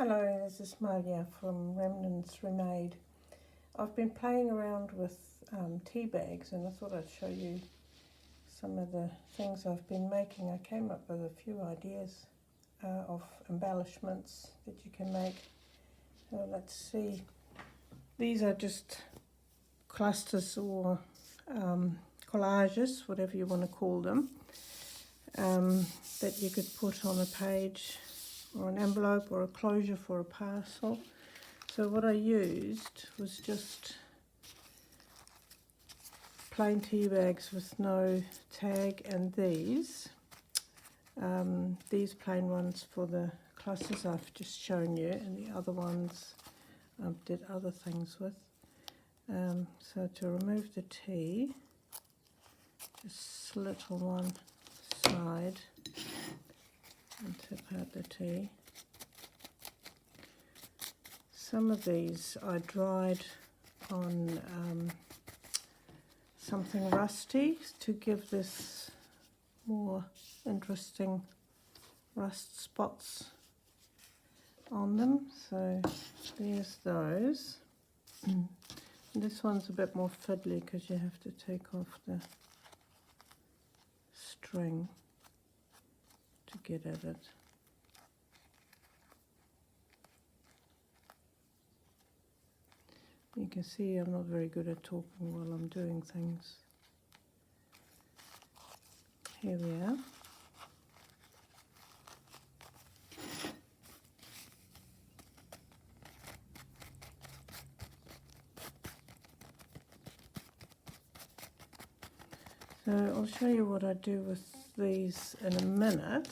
Hello, this is Maria from Remnants Remade. I've been playing around with tea bags and I thought I'd show you some of the things I've been making. I came up with a few ideas of embellishments that you can make. So let's see. These are just clusters or collages, whatever you want to call them, that you could put on a page or an envelope or a closure for a parcel. So what I used was just plain tea bags with no tag, and these plain ones for the clusters I've just shown you, and the other ones I did other things with. So to remove the tea, just slit on one side and tip out the tea. Some of these I dried on something rusty to give this more interesting rust spots on them. So there's those. This one's a bit more fiddly because you have to take off the string to get at it. You can see I'm not very good at talking while I'm doing things. Here we are. So I'll show you what I do with these in a minute,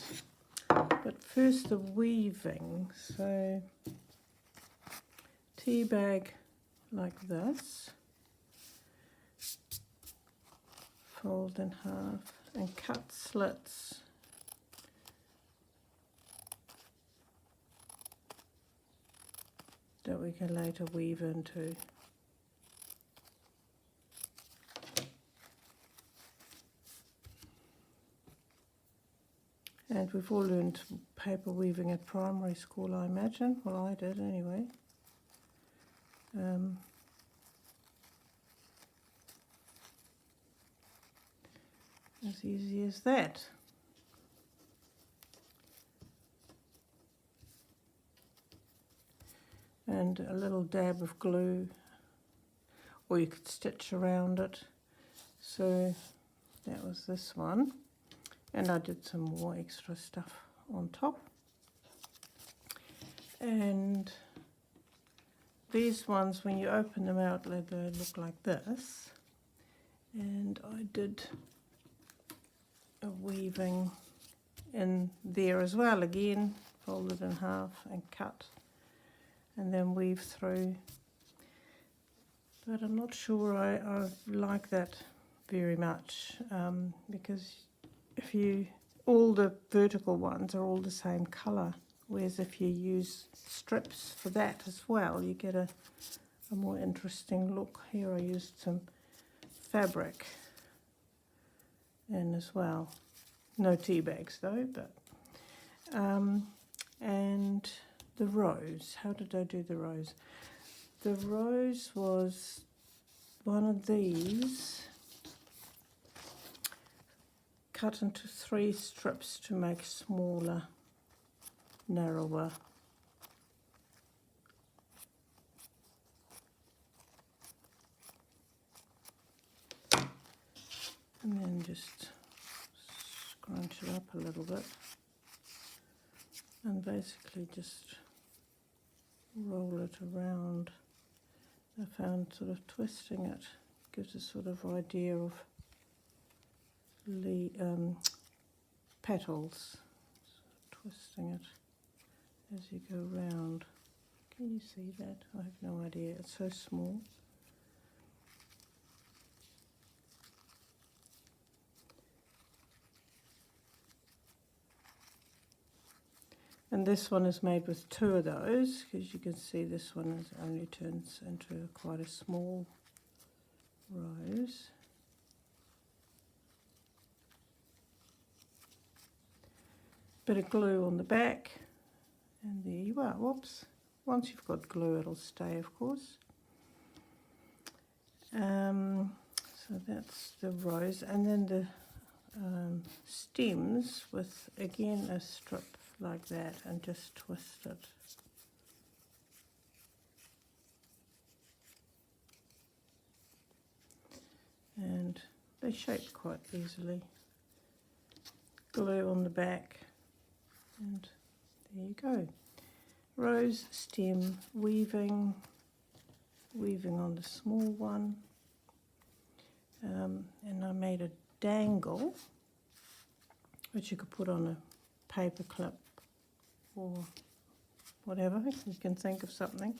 but first the weaving. So tea bag like this, fold in half and cut slits that we can later weave into. And we've all learned paper weaving at primary school, I imagine. Well, I did anyway. As easy as that. And a little dab of glue, or you could stitch around it. So that was this one. And I did some more extra stuff on top. And these ones, when you open them out, they look like this. And I did a weaving in there as well. Again, fold it in half and cut, and then weave through. But I'm not sure I like that very much, because all the vertical ones are all the same colour, whereas if you use strips for that as well, you get a more interesting look. Here I used some fabric in as well. No tea bags though, but and the rose. How did I do the rose? The rose was one of these, cut into 3 strips to make smaller, narrower. And then just scrunch it up a little bit. And basically just roll it around. I found sort of twisting it gives a sort of idea of petals, twisting it as you go round. Can you see that? I have no idea, it's so small. And this one is made with 2 of those, because you can see this one only turns into quite a small rose. Bit of glue on the back And there you are. Whoops. Once you've got glue, it'll stay, of course. So that's the rose, and then the stems with, again, a strip like that, and just twist it. And they shape quite easily. Glue on the back, and there you go. Rose stem weaving on the small one, and I made a dangle which you could put on a paper clip or whatever. You can think of something.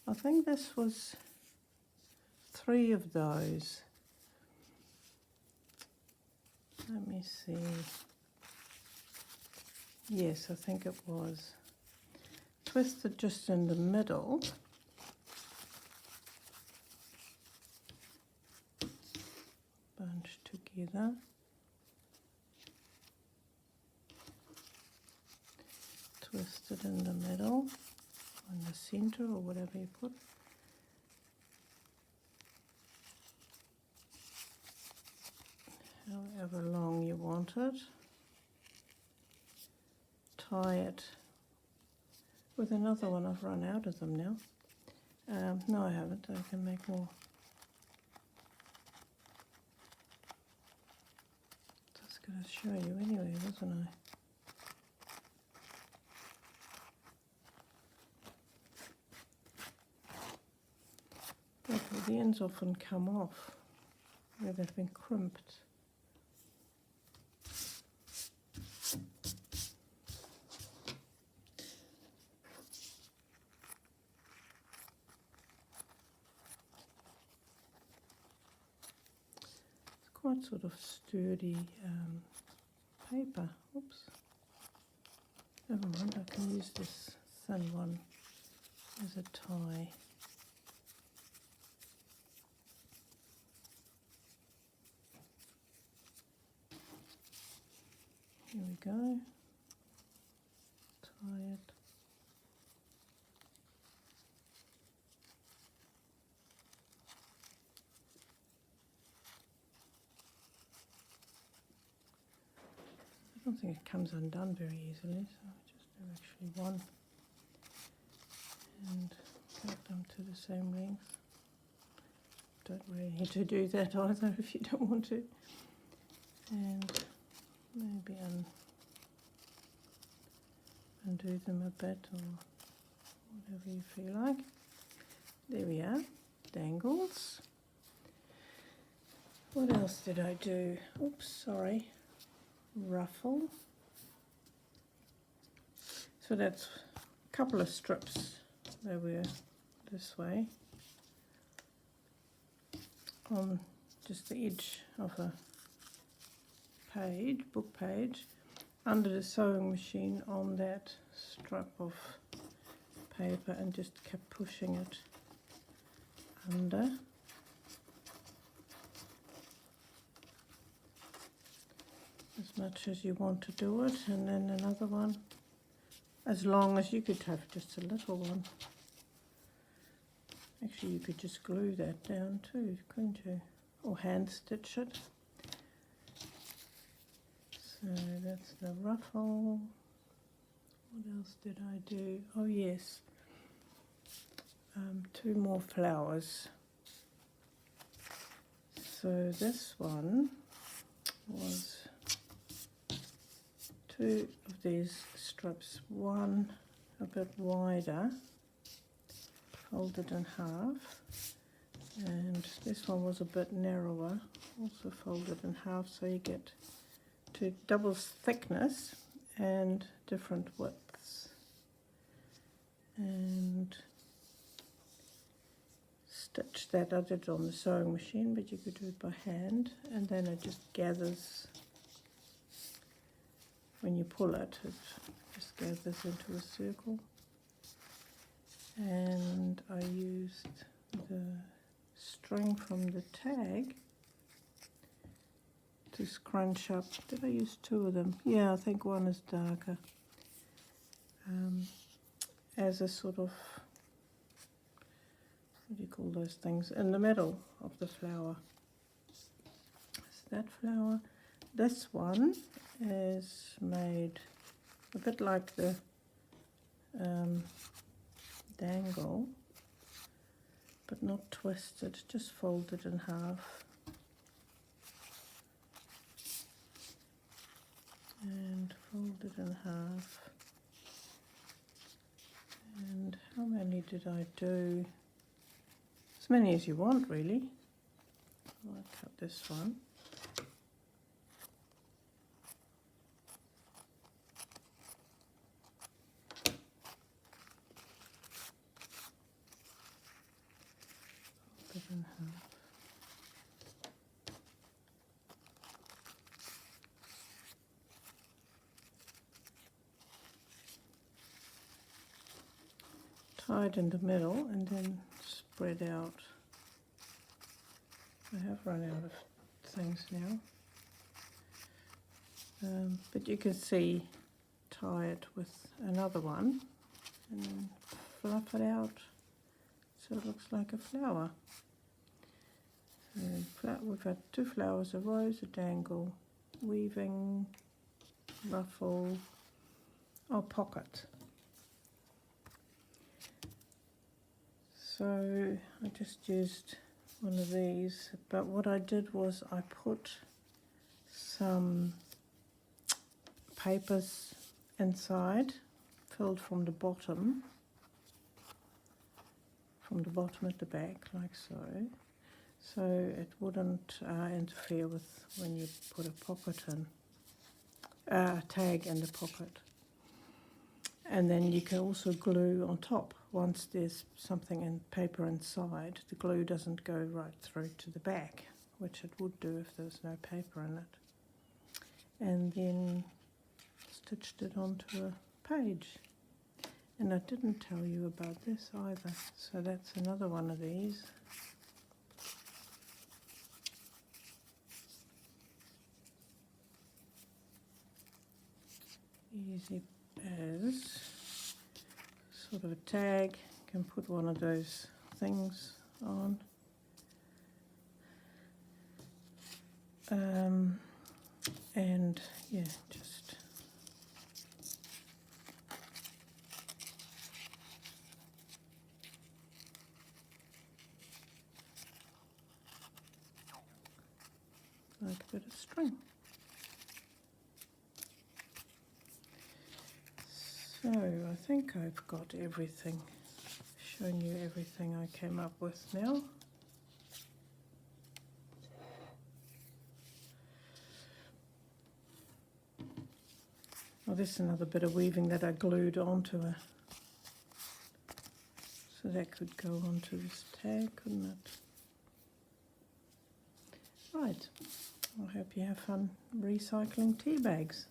I think this was 3 of those. Let me see. Yes, I think it was. Twist it just in the middle. Bunch together. Twist it in the middle, in the center, or whatever you put. However long you want it. Tie it with another one. I've run out of them now. No, I haven't. I can make more. Just going to show you anyway, wasn't I? The ends often come off where they've been crimped. It's quite sort of sturdy paper. Oops. Never mind, I can use this thin one as a tie. Here we go. Tie it. I don't think it comes undone very easily, so I just do actually one and cut them to the same length. Don't really need to do that either if you don't want to. And maybe undo them a bit, or whatever you feel like. There we are, dangles. What else did I do? Oops, sorry. Ruffle. So that's a couple of strips. They were this way on just the edge of a page, book page, under the sewing machine on that strip of paper, and just kept pushing it under. As much as you want to do it, and then another one, as long as you could have just a little one. Actually, you could just glue that down too, couldn't you? Or hand stitch it. So that's the ruffle. What else did I do? Oh yes, 2 more flowers. So this one was 2 of these strips, one a bit wider, folded in half, and this one was a bit narrower, also folded in half, so you get 2 double thickness and different widths. And stitch that. I did it on the sewing machine, but you could do it by hand, and then it just gathers. When you pull it, it just gathers into a circle. And I used the string from the tag to scrunch up. Did I use 2 of them? Yeah, I think one is darker. as a sort of, what do you call those things, in the middle of the flower. So that flower. This one is made a bit like the dangle, but not twisted, just folded in half. And folded in half. And how many did I do? As many as you want, really. I'll cut this one. Fold it in half. Tied in the middle and then spread out. I have run out of things now, but you can see, tie it with another one and then fluff it out so it looks like a flower. And we've had 2 flowers, a rose, a dangle, weaving, ruffle, pocket. So I just used one of these, but what I did was I put some papers inside, filled from the bottom at the back, like so it wouldn't interfere with when you put a pocket in, a tag in the pocket. And then you can also glue on top. Once there's something in paper inside, the glue doesn't go right through to the back, which it would do if there was no paper in it. And then stitched it onto a page. And I didn't tell you about this either, so that's another one of these. Easy as sort of a tag. You can put one of those things on. And yeah, just like a bit of string. So I think I've got everything, shown you everything I came up with now. Well, this is another bit of weaving that I glued onto a, so that could go onto this tag, couldn't it? Right, I hope you have fun recycling tea bags.